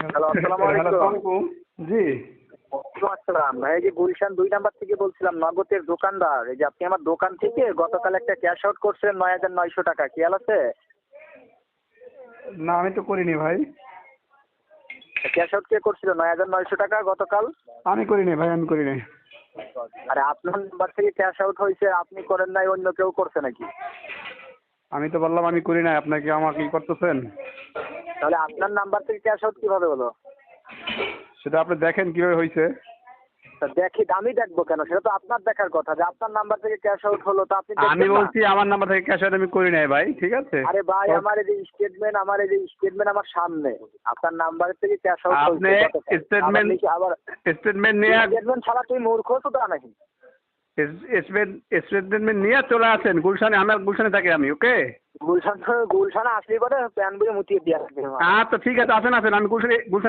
Hello, আসসালামু আলাইকুম। জি। আসসালাম ভাই, এই যে গুলশান ২ নাম্বার থেকে বলছিলাম, নগদের দোকানদার। এই যে আপনি আমার দোকান থেকে গতকাল একটা ক্যাশ আউট করছিলেন ৯,৯০০ টাকা, খেয়াল আছে? না, আমি তো করিনি ভাই। ক্যাশ আউট কে করছিল ৯,৯০০ টাকা গতকাল? আমি করিনি ভাই, আমি করিনি। আরে আপনার নাম্বার থেকে ক্যাশ আউট হয়েছে, আপনি করেন নাই, অন্য কেউ করছে নাকি? আমি তো বললাম আমি করি নাই, আপনাকে আমাকে কি করতেছেন? তাহলে আপনার নাম্বার থেকে ক্যাশ আউট কিভাবে হলো? সেটা আপনি দেখেন কিভাবে হয়েছে। তা দেখি, আমি দেখবো কেন? সেটা তো আপনার দেখার কথা যে আপনার নাম্বার থেকে ক্যাশ আউট হলো, তা আপনি আমি দেখবেন না? বলছি আমার নাম্বার থেকে ক্যাশ আউট আমি করি নাই ভাই, ঠিক আছে? আরে ভাই, আমার এই যে স্টেটমেন্ট আমার সামনে, আপনার নাম্বার থেকে ক্যাশ আউট আপনি হয়েছে। স্টেটমেন্ট নিয়ে স্টেটমেন্ট ছাড়া তুই মূর্খ তো তা নাকি? স্টেটমেন্ট নিয়ে চলে আসেন গুলশানে। আমার গুলশানে থাকি আমি, ওকে? গুলশানে আসলে পরে প্যান বলে মুতিয়ে দিয়ে আসবে। আচ্ছা ঠিক আছে, আসেন আসেন, আমি গুলশানে